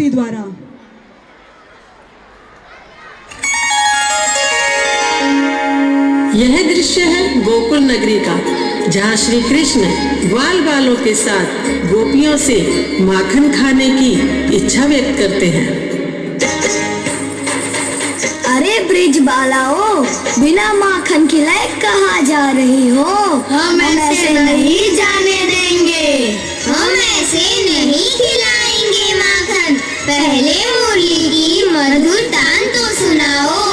द्वारा यह दृश्य है गोकुल नगरी का, जहाँ श्री कृष्ण ग्वाल बालों के साथ गोपियों से माखन खाने की इच्छा व्यक्त करते हैं। अरे ब्रिज बालाओ, बिना माखन खिलाए कहाँ जा रही हो? हम ऐसे नहीं जाने देंगे, हम ऐसे नहीं खिलाएंगे माखन। पहले मुरली की मधुर तान तो सुनाओ।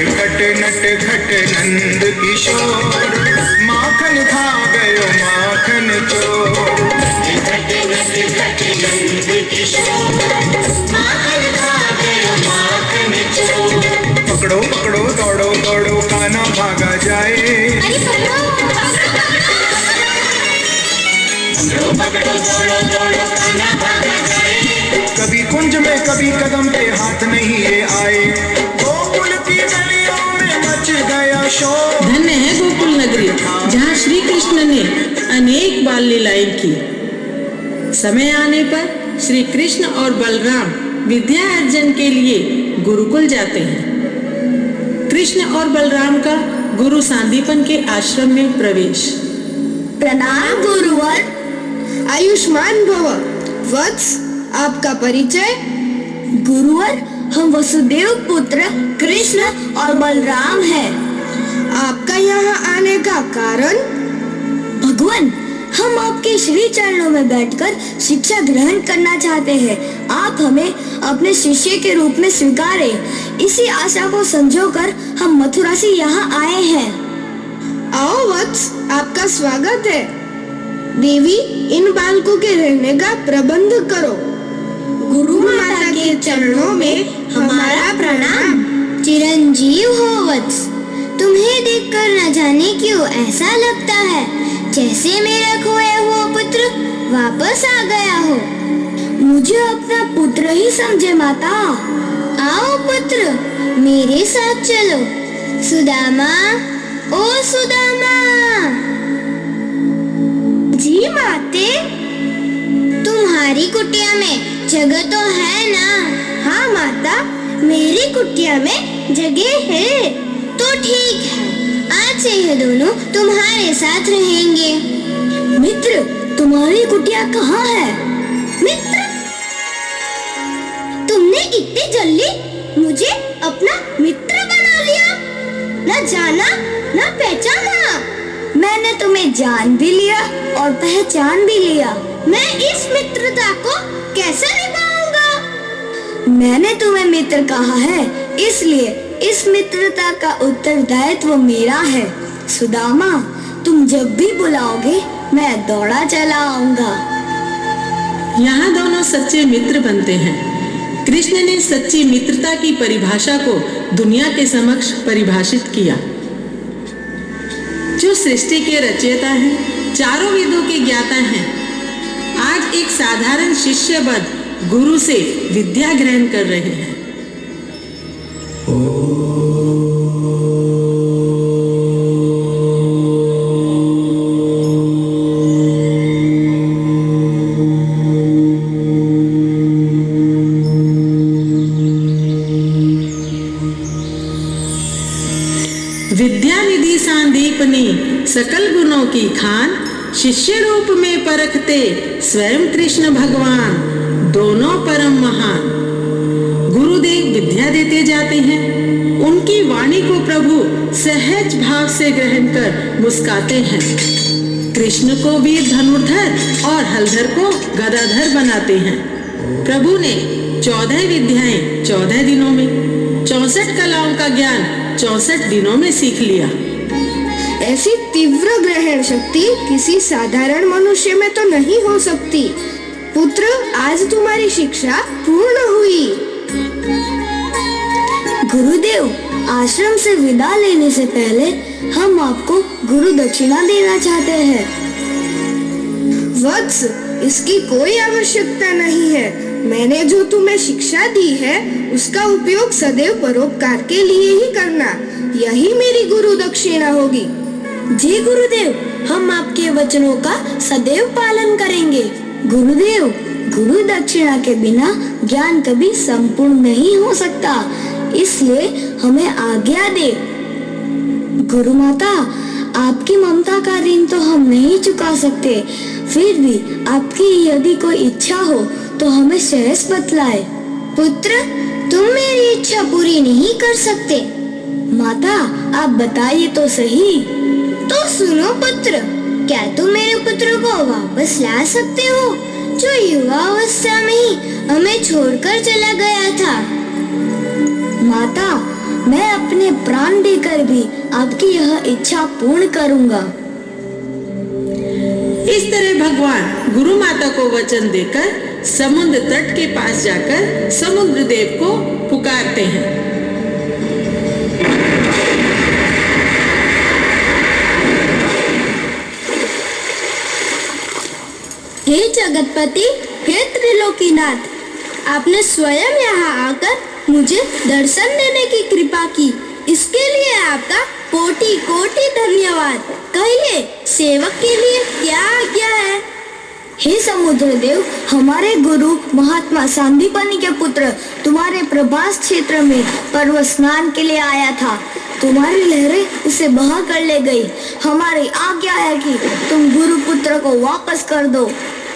घट नट घट नंद किशोर, माखन खा गयो माखन चोर। घट नट घट नंद किशोर, माखन खा गयो माखन चोर। पकड़ो पकड़ो दौड़ो दौड़ो काना भागा जाए। पकड़ो दौड़ो दौड़ो काना भागा जाए। कभी कुंज में कभी कदम पे हाथ नहीं ये आए। गोकुल की गलियों में मच गया शोर। धन्य है गोकुल नगरी, जहाँ श्री कृष्ण ने अनेक बाल लीलाएं की। समय आने पर श्री कृष्ण और बलराम विद्या अर्जन के लिए गुरुकुल जाते हैं। कृष्ण और बलराम का गुरु सांदीपन के आश्रम में प्रवेश। प्रणाम गुरुवर। आयुष्मान भव। वत्स, आपका परिचय? गुरुवर, हम वसुदेव पुत्र कृष्ण और बलराम हैं। आपका यहाँ आने का कारण? भगवान, हम आपके श्री चरणों में बैठकर शिक्षा ग्रहण करना चाहते हैं। आप हमें अपने शिष्य के रूप में स्वीकारें। इसी आशा को संजोकर हम मथुरा से यहाँ आए हैं। आओ वत्स, आपका स्वागत है। देवी, इन बालकों के रहने का प्रबंध करो। गुरु माता के चरणों में हमारा प्रणाम। चिरंजीव हो वत्स, तुम्हें देखकर न जाने क्यों ऐसा लगता है जैसे मेरा खोया हुआ पुत्र वापस आ गया हो। मुझे अपना पुत्र ही समझे माता। आओ पुत्र, मेरे साथ चलो। सुदामा, ओ सुदामा। जी माते। तुम्हारी कुटिया में जगह तो है ना? हाँ माता, मेरी कुटिया में जगह है। तो ठीक है, आज से ये दोनों तुम्हारे साथ रहेंगे। मित्र, तुम्हारी कुटिया कहाँ है? मित्र? तुमने इतनी जल्दी मुझे अपना मित्र बना लिया? न जाना न पहचाना। मैंने तुम्हें जान भी लिया और पहचान भी लिया। मैं इस मित्रता को कैसे निभाऊंगा? मैंने तुम्हें मित्र कहा है, इसलिए इस मित्रता का उत्तरदायित्व मेरा है। सुदामा, तुम जब भी बुलाओगे मैं दौड़ा चला आऊंगा। यहाँ दोनों सच्चे मित्र बनते हैं। कृष्ण ने सच्ची मित्रता की परिभाषा को दुनिया के समक्ष परिभाषित किया। जो सृष्टि के रचयिता हैं, चारों वेदों के ज्ञाता हैं, आज एक साधारण शिष्यवत गुरु से विद्या ग्रहण कर रहे हैं। विद्या निधि सांदीपनी सकल गुणों की खान, शिष्य रूप में परखते स्वयं कृष्ण भगवान, दोनों परम महान। गुरुदेव विद्या देते जाते हैं। उनकी वाणी को प्रभु सहज भाव से ग्रहण कर मुस्काते हैं। कृष्ण को वीर धनुर्धर और हलधर को गदाधर बनाते हैं। प्रभु ने 14 विद्याएं 14 दिनों में, 64 कलाओं का ज्ञान 64 दिनों में सीख लिया। ऐसी तीव्र ग्रहण शक्ति किसी साधारण मनुष्य में तो नहीं हो सकती। पुत्र, आज तुम्हारी शिक्षा पूर्ण हुई। गुरुदेव, आश्रम से विदा लेने से पहले हम आपको गुरु दक्षिणा देना चाहते हैं। वत्स, इसकी कोई आवश्यकता नहीं है। मैंने जो तुम्हें शिक्षा दी है उसका उपयोग सदैव परोपकार के लिए ही करना, यही मेरी गुरु दक्षिणा होगी। जी गुरुदेव, हम आपके वचनों का सदैव पालन करेंगे। गुरुदेव, गुरु दक्षिणा के बिना ज्ञान कभी संपूर्ण नहीं हो सकता, इसलिए हमें आज्ञा दे। गुरु माता, आपकी ममता का ऋण तो हम नहीं चुका सकते, फिर भी आपकी यदि कोई इच्छा हो तो हमें सहज बतलाए। पुत्र, तुम मेरी इच्छा पूरी नहीं कर सकते। माता, आप बताइए तो सही। तो सुनो पुत्र, क्या तुम मेरे पुत्र को वापस ला सकते हो, जो युवा अवस्था में ही हमें छोड़कर चला गया था? माता, मैं अपने प्राण देकर भी आपकी यह इच्छा पूर्ण करूंगा। इस तरह भगवान गुरु माता को वचन देकर समुद्र तट के पास जाकर समुद्र देव को पुकारते हैं। हे जगतपति, हे त्रिलोकीनाथ, आपने स्वयं यहाँ आकर मुझे दर्शन देने की कृपा की, इसके लिए आपका कोटि कोटि धन्यवाद। कहिए, सेवक के लिए क्या आज्ञा है? हे समुद्र देव, हमारे गुरु महात्मा सांदीपनि के पुत्र तुम्हारे प्रभास क्षेत्र में पर्वत स्नान के लिए आया था। तुम्हारी लहरें उसे बहा कर ले गई। हमारी आज्ञा है कि तुम गुरु पुत्र को वापस कर दो।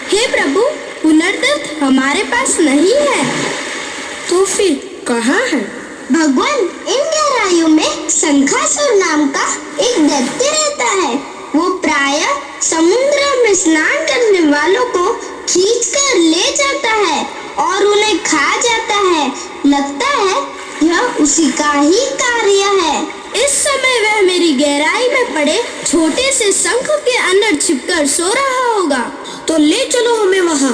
हे प्रभु, पुनर्दत्त हमारे पास नहीं है। तो फिर कहाँ है? भगवान, इन गहराइयों में शंखासुर नाम का एक दैत्य रहता है। वो प्रायः समुद्र में स्नान करने वालों को खींचकर ले जाता है और उन्हें खा जाता है। लगता है यह उसी का ही कार्य है। इस समय वह मेरी गहराई में पड़े छोटे से शंख के अंदर छिपकर सो रहा होगा। तो ले चलो हमें वहाँ।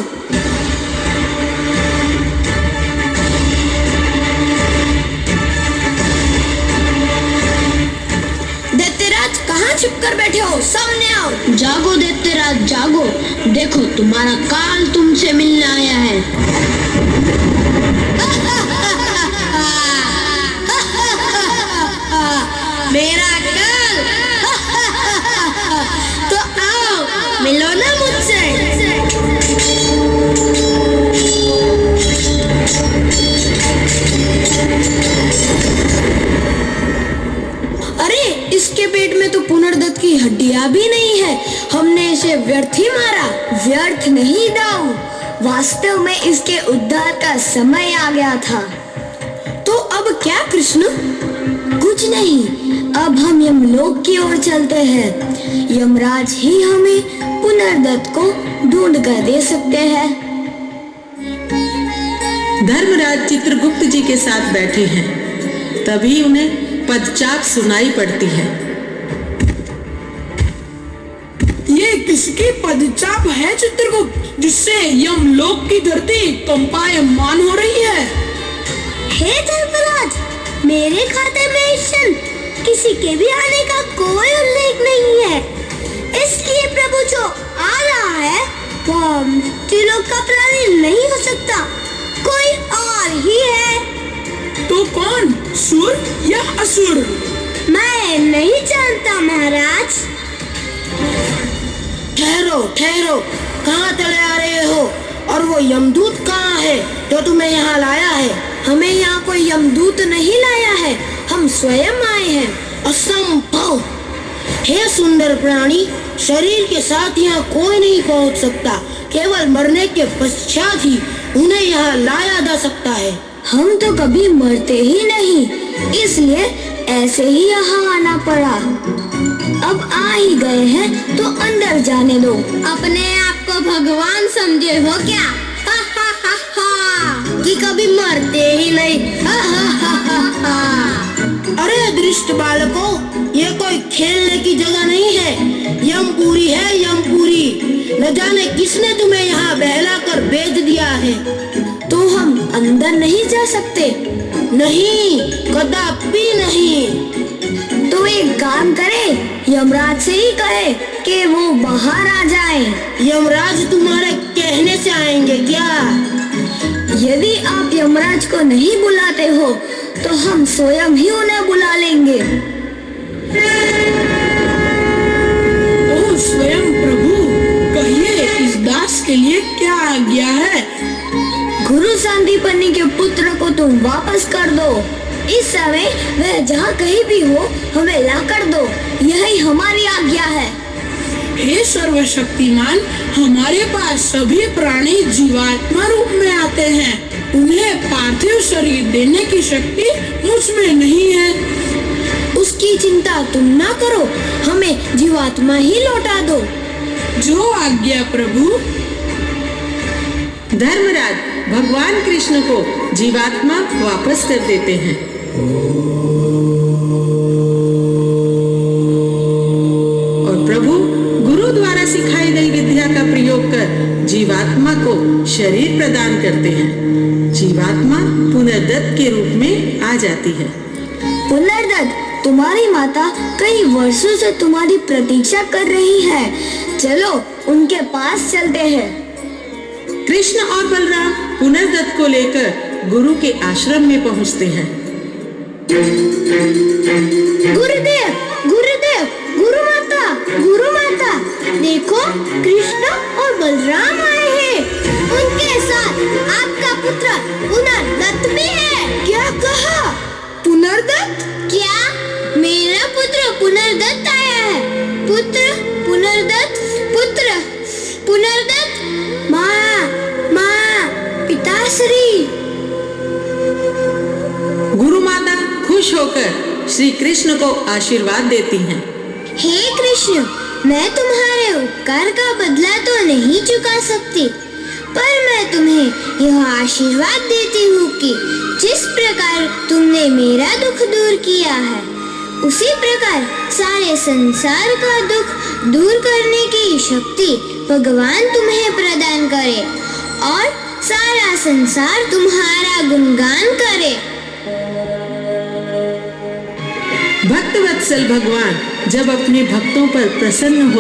दैत्यराज, कहाँ छिपकर बैठे हो? सामने आओ। जागो दैत्यराज, जागो। देखो, तुम्हारा काल तुमसे मिलने आया है। मेरा काल? तो आओ, मिलो ना मुझसे। अरे, इसके पेट में तो पुनर्दत्त की हड्डियां भी नहीं है। हमने इसे व्यर्थ ही मारा। व्यर्थ नहीं दाऊ, वास्तव में इसके उद्धार का समय आ गया था। तो अब क्या कृष्ण? कुछ नहीं, अब हम यमलोक की ओर चलते हैं। यमराज ही हमें पुनर्दत्त को ढूंढ कर दे सकते हैं। धर्मराज चित्रगुप्त जी के साथ बैठे हैं, तभी उन्हें पदचाप सुनाई पड़ती है। ये किसकी पदचाप है चित्रगुप्त, जिससे यमलोक की धरती कंपायमान हो रही है? हे धर्मराज, मेरे खाते में इस क्षण किसी के भी आने का कोई उल्लेख नहीं है। इसलिए प्रभु जो आ रहा है वह त्रिलोक का प्राणी नहीं हो सकता, कोई और ही है। तो कौन, सुर या असुर? मैं नहीं जानता महाराज। ठहरो ठहरो, कहाँ चले आ रहे हो? और वो यमदूत कहाँ है जो तुम्हें यहाँ लाया है? हमें यहाँ कोई यमदूत नहीं लाया है, हम स्वयं आए हैं। असंभव! हे सुंदर प्राणी, शरीर के साथ यहाँ कोई नहीं पहुँच सकता। केवल मरने के पश्चात ही उन्हें यहाँ लाया जा सकता है। हम तो कभी मरते ही नहीं, इसलिए ऐसे ही यहाँ आना पड़ा। अब आ ही गए हैं तो अंदर जाने दो। अपने आप को भगवान समझे हो क्या? हा हा हा हा, कि कभी मरते ही नहीं। हा हा हा हा हा। अरे दृष्ट बालकों, ये कोई खेलने की जगह नहीं है। यमपुरी है, यमपुरी। न जाने किसने तुम्हें यहाँ बहलाकर भेज दिया है। तो हम अंदर नहीं जा सकते? नहीं, कदापि नहीं। तो एक काम करें, यमराज से ही कहे कि वो बाहर आ जाए। यमराज तुम्हारे कहने से आएंगे क्या? यदि आप यमराज को नहीं बुलाते हो तो हम स्वयं ही उन्हें बुला लेंगे। स्वयं प्रभु, कहिए इस दास के लिए क्या आज्ञा है? गुरु सांदीपनि के पुत्र को तुम वापस कर दो। इस समय वह जहाँ कहीं भी हो हमें ला कर दो, यही हमारी आज्ञा है। हे सर्वशक्तिमान, हमारे पास सभी प्राणी जीवात्मा रूप में आते हैं। उन्हें पार्थिव शरीर देने की शक्ति मुझ में नहीं है। उसकी चिंता तुम ना करो, हमें जीवात्मा ही लौटा दो। जो आज्ञा प्रभु। धर्मराज भगवान कृष्ण को जीवात्मा वापस कर देते हैं। और प्रभु गुरु द्वारा सिखाई गई विद्या का प्रयोग कर जीवात्मा को शरीर प्रदान करते हैं। जीवात्मा पुनर्दत्त के रूप में आ जाती है। पुनर्दत्त, तुम्हारी माता कई वर्षों से तुम्हारी प्रतीक्षा कर रही है। चलो उनके पास चलते हैं। कृष्ण और बलराम पुनर्दत्त को लेकर गुरु के आश्रम में पहुंचते हैं। गुरुदेव, गुरुदेव, गुरु माता, देखो कृष्ण और बलराम आए हैं। उनके साथ आपका पुत्र पुनर्दत्त भी है। क्या कहा? पुनर्दत्त? क्या? मेरा पुत्र पुनर्दत्त आया है। पुत्र पुनर्दत्त, पुत्र पुनर्दत्त। माँ, पिताश्री। गुरु माता खुश होकर श्री कृष्ण को आशीर्वाद देती हैं। हे कृष्ण, मैं तुम्हारे उपकार का बदला तो नहीं चुका सकती, पर मैं तुम्हें यह आशीर्वाद देती हूँ कि जिस प्रकार तुमने मेरा दुख दूर किया है, उसी प्रकार सारे संसार का दुख दूर करने की शक्ति भगवान तुम्हें प्रदान करे और सारा संसार तुम्हारा गुणगान करे। भक्तवत्सल भगवान जब अपने भक्तों पर प्रसन्न हो